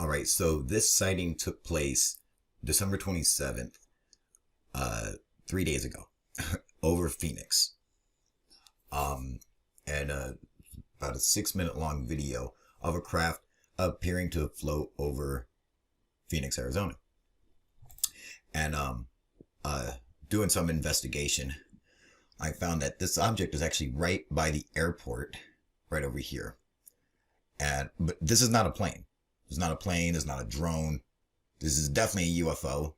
All right, so this sighting took place December 27th, 3 days ago, over Phoenix. And about a 6 minute long video of a craft appearing to float over Phoenix, Arizona. And doing some investigation, I found that this object is actually right by the airport, right over here. But this is not a plane. It's not a plane. It's not a drone. This is definitely a UFO.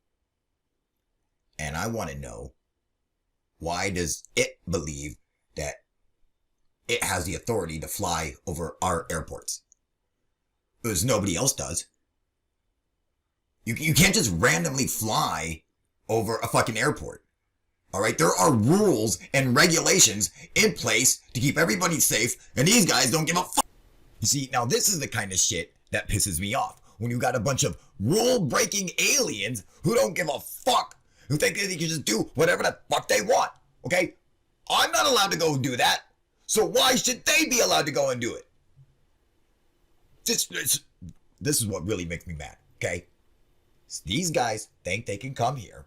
And I want to know, why does it believe that it has the authority to fly over our airports? Because nobody else does. You can't just randomly fly over a fucking airport. All right, there are rules and regulations in place to keep everybody safe, and these guys don't give a fuck. You see, now this is the kind of shit that pisses me off. When you got a bunch of rule-breaking aliens who don't give a fuck, who think that they can just do whatever the fuck they want. Okay? I'm not allowed to go do that. So why should they be allowed to go and do it? This is what really makes me mad, okay? These guys think they can come here,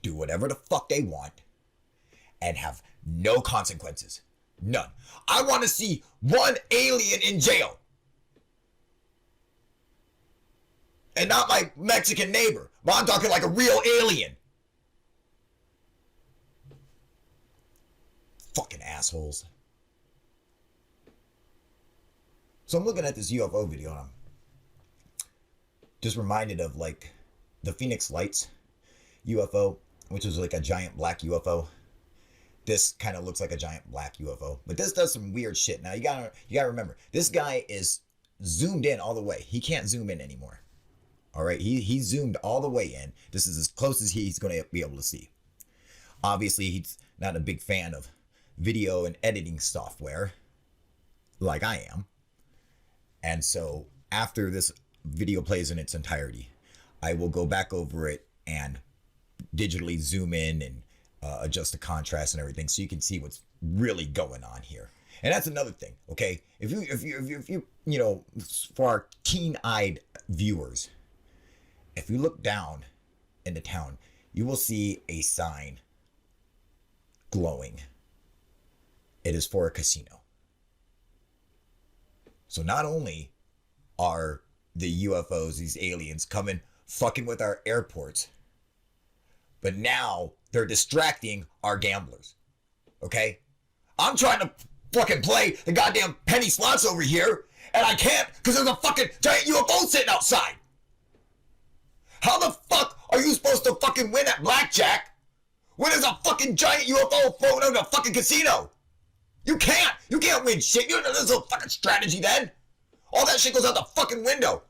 do whatever the fuck they want, and have no consequences. None. I want to see one alien in jail. And not my Mexican neighbor, but I'm talking like a real alien. Fucking assholes. So I'm looking at this UFO video and I'm just reminded of like the Phoenix Lights UFO, which was like a giant black UFO. This kind of looks like a giant black UFO, but this does some weird shit. Now you gotta remember, this guy is zoomed in all the way. He can't zoom in anymore. All right, he zoomed all the way in. This is as close as he's going to be able to see. Obviously, he's not a big fan of video and editing software like I am. And so after this video plays in its entirety, I will go back over it and digitally zoom in and adjust the contrast and everything so you can see what's really going on here. And that's another thing, okay? If you you know, for our keen-eyed viewers, if you look down into town, you will see a sign glowing. It is for a casino. So not only are the UFOs, these aliens, coming fucking with our airports, but now they're distracting our gamblers. Okay? I'm trying to fucking play the goddamn penny slots over here, and I can't because there's a fucking giant UFO sitting outside. How the fuck are you supposed to fucking win at blackjack when there's a fucking giant UFO floating over a fucking casino? You can't win shit. There's no fucking strategy then. All that shit goes out the fucking window.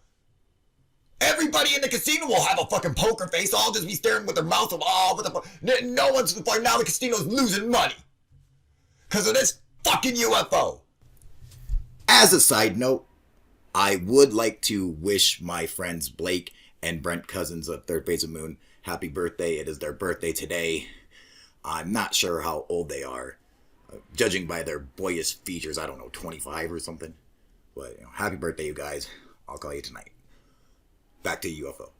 Everybody in the casino will have a fucking poker face. They'll all just be staring with their mouth of, oh, what the fuck. No one's, now the casino's losing money because of this fucking UFO. As a side note, I would like to wish my friends Blake and Brent Cousins of Third Phase of Moon happy birthday. It is their birthday today. I'm not sure how old they are. Judging by their boyish features, I don't know, 25 or something. But, you know, happy birthday, you guys. I'll call you tonight. Back to UFO.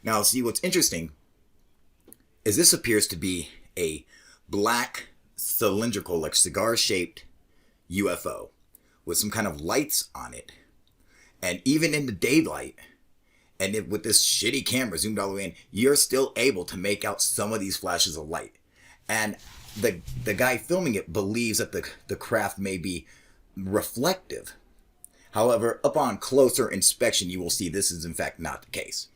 Now, see, what's interesting is this appears to be a black, cylindrical, like cigar-shaped UFO with some kind of lights on it. And even in the daylight, and with this shitty camera zoomed all the way in, you're still able to make out some of these flashes of light. And the guy filming it believes that the craft may be reflective. However, upon closer inspection, you will see this is in fact not the case.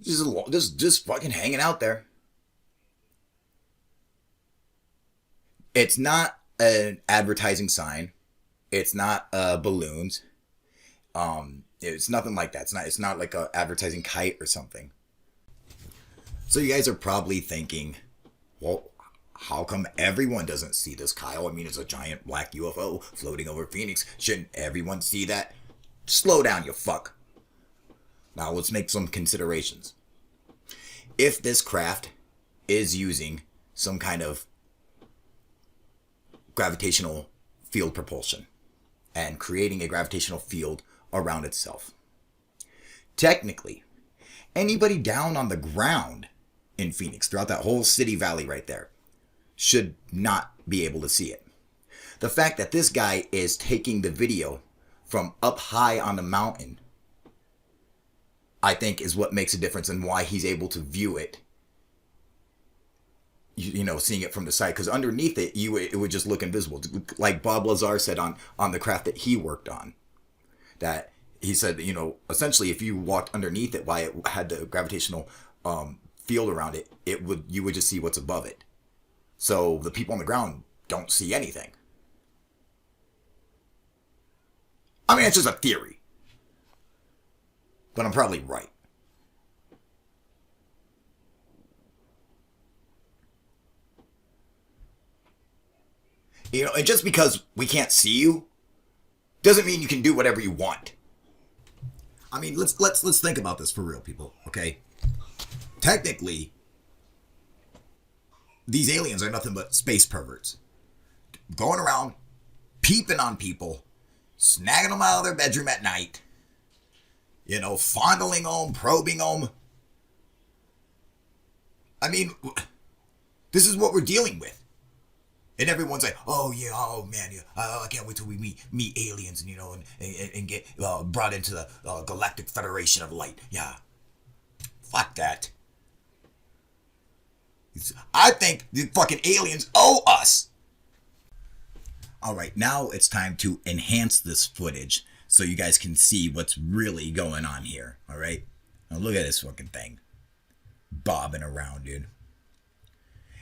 Just fucking hanging out there. It's not an advertising sign. It's not balloons. It's nothing like that. It's not like a advertising kite or something. So you guys are probably thinking, well, how come everyone doesn't see this, Kyle? I mean, it's a giant black UFO floating over Phoenix. Shouldn't everyone see that? Slow down, you fuck. Now let's make some considerations. If this craft is using some kind of gravitational field propulsion, and creating a gravitational field around itself. Technically, anybody down on the ground in Phoenix, throughout that whole city valley right there, should not be able to see it. The fact that this guy is taking the video from up high on the mountain, I think, is what makes a difference and why he's able to view it, you know, seeing it from the side. Because underneath it, it would just look invisible. Like Bob Lazar said on the craft that he worked on, that he said, you know, essentially if you walked underneath it, why it had the gravitational field around it, you would just see what's above it. So the people on the ground don't see anything. I mean, it's just a theory, but I'm probably right. You know, and just because we can't see you doesn't mean you can do whatever you want. I mean, let's think about this for real, people, okay? Technically, these aliens are nothing but space perverts. Going around, peeping on people, snagging them out of their bedroom at night, you know, fondling them, probing them. I mean, this is what we're dealing with. And everyone's like, oh yeah, oh man, yeah, I can't wait till we meet aliens, and you know, and get brought into the Galactic Federation of Light. Yeah, fuck that. I think the fucking aliens owe us. All right, now it's time to enhance this footage so you guys can see what's really going on here. All right, now look at this fucking thing, bobbing around, dude.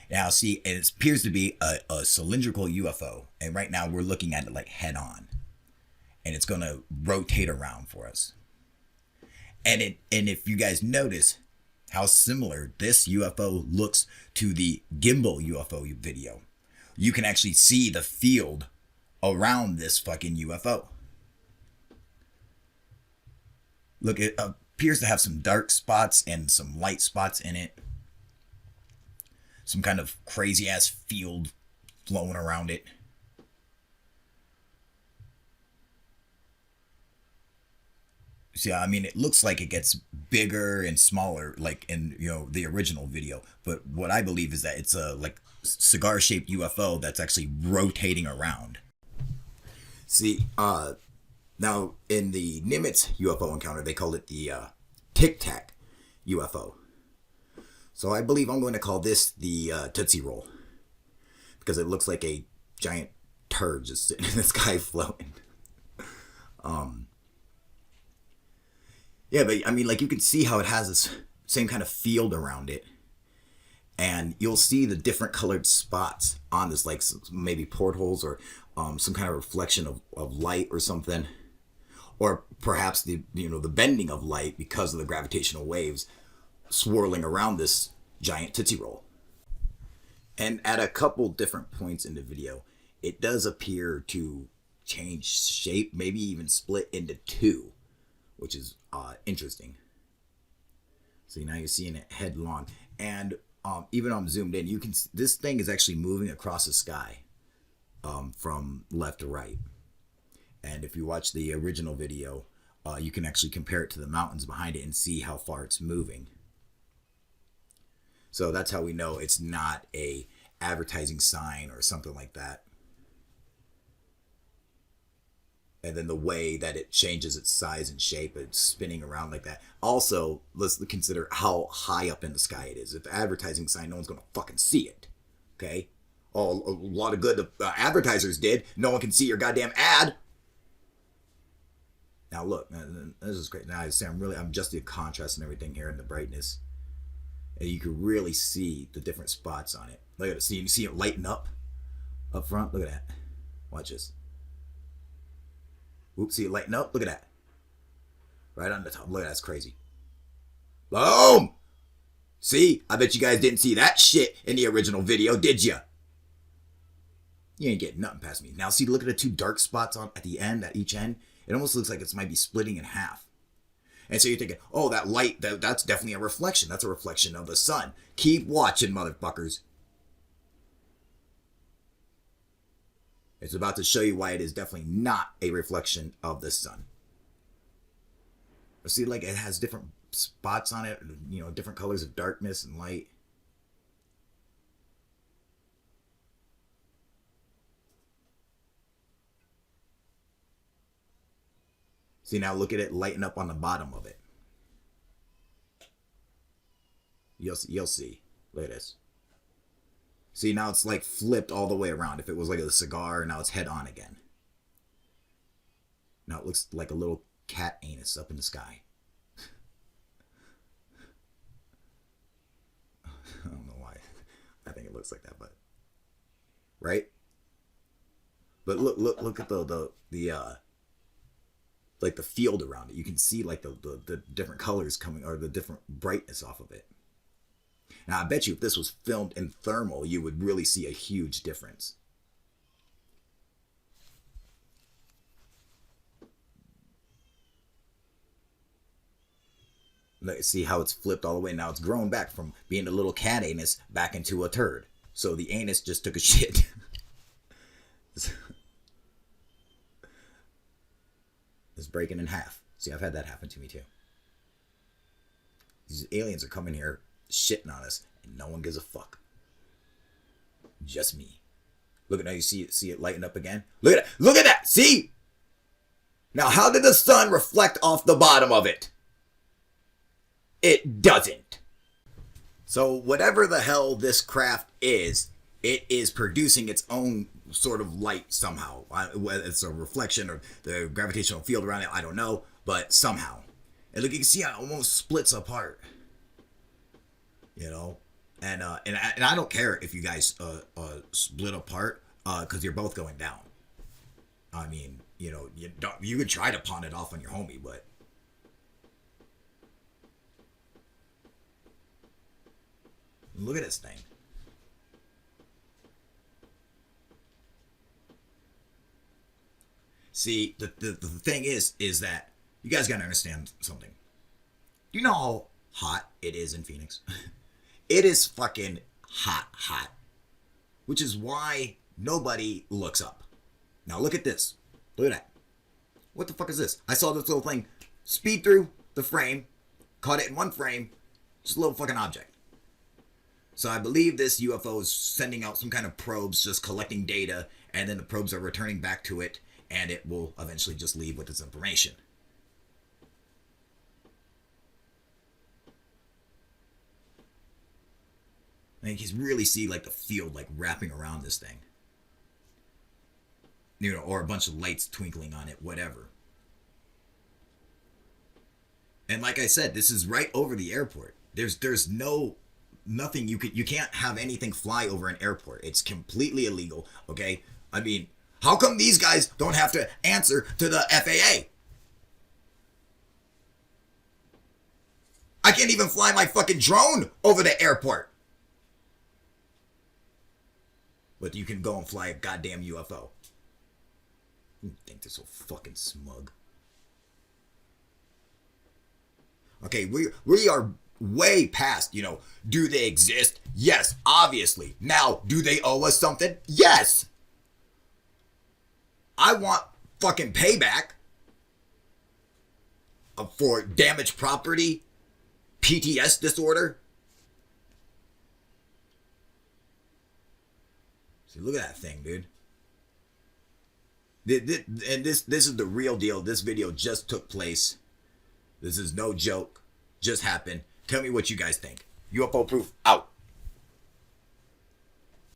Now, see, it appears to be a cylindrical UFO, and right now we're looking at it like head on, and it's going to rotate around for us. And if you guys notice how similar this UFO looks to the gimbal UFO video, you can actually see the field around this fucking UFO. Look, it appears to have some dark spots and some light spots in it. Some kind of crazy ass field flowing around it. See, I mean, it looks like it gets bigger and smaller, like in, you know, the original video. But what I believe is that it's a like cigar-shaped UFO that's actually rotating around. See, now in the Nimitz UFO encounter, they called it the Tic Tac UFO. So I believe I'm going to call this the Tootsie Roll, because it looks like a giant turd just sitting in the sky floating. Yeah, but I mean, like, you can see how it has this same kind of field around it, and you'll see the different colored spots on this, like maybe portholes or some kind of reflection of light or something, or perhaps the bending of light because of the gravitational waves swirling around this giant Tootsie Roll. And at a couple different points in the video, it does appear to change shape, maybe even split into two, which is interesting. So now you're seeing it headlong, and even I'm zoomed in, you can. This thing is actually moving across the sky from left to right. And if you watch the original video, you can actually compare it to the mountains behind it and see how far it's moving. So that's how we know it's not a advertising sign or something like that. And then the way that it changes its size and shape, it's spinning around like that. Also, let's consider how high up in the sky it is. If advertising sign, no one's going to fucking see it. Okay? Oh, a lot of good the advertisers did. No one can see your goddamn ad. Now look, this is great. Now I see I'm adjusting the contrast and everything here and the brightness. And you can really see the different spots on it. Look at it. See, you see it lighten up front. Look at that. Watch this. Oops, see it lighten up? Look at that. Right on the top. Look at that. That's crazy. Boom! See? I bet you guys didn't see that shit in the original video, did ya? You ain't getting nothing past me. Now see, look at the two dark spots at the end, at each end. It almost looks like it might be splitting in half. And so you're thinking, oh, that light, that's definitely a reflection. That's a reflection of the sun. Keep watching, motherfuckers. It's about to show you why it is definitely not a reflection of the sun. See, like it has different spots on it, you know, different colors of darkness and light. See, now look at it lighten up on the bottom of it. You'll see. Look at this. See, now it's like flipped all the way around. If it was like a cigar, now it's head on again. Now it looks like a little cat anus up in the sky. I don't know why. I think it looks like that, but right. But look at the like the field around it. You can see like the different colors coming, or the different brightness off of it. Now I bet you if this was filmed in thermal, you would really see a huge difference. See how it's flipped all the way. Now it's grown back from being a little cat anus back into a turd. So the anus just took a shit. It's breaking in half. See, I've had that happen to me too. These aliens are coming here shitting on us, and no one gives a fuck. Just me. Look at now, you see it lighten up again? Look at it. Look at that. See? Now, how did the sun reflect off the bottom of it? It doesn't. So whatever the hell this craft is, it is producing its own sort of light somehow. Whether it's a reflection or the gravitational field around it, I don't know, but somehow. And look, you can see how it almost splits apart. You know, and I don't care if you guys split apart because you're both going down. I mean, you know, you could try to pawn it off on your homie, but look at this thing. See, the thing is that you guys gotta understand something. You know how hot it is in Phoenix? It is fucking hot. Which is why nobody looks up. Now look at this. Look at that. What the fuck is this? I saw this little thing speed through the frame, caught it in one frame, just a little fucking object. So I believe this UFO is sending out some kind of probes, just collecting data, and then the probes are returning back to it, and it will eventually just leave with its information. And you can really see like the field like wrapping around this thing. You know, or a bunch of lights twinkling on it, whatever. And like I said, this is right over the airport. There's nothing you can't have anything fly over an airport. It's completely illegal, okay? I mean, how come these guys don't have to answer to the FAA? I can't even fly my fucking drone over the airport. But you can go and fly a goddamn UFO. You think they're so fucking smug. Okay, we are way past, you know, do they exist? Yes, obviously. Now, do they owe us something? Yes. I want fucking payback for damaged property, PTS disorder. See, look at that thing, dude. And this is the real deal. This video just took place. This is no joke. Just happened. Tell me what you guys think. UFO Proof out.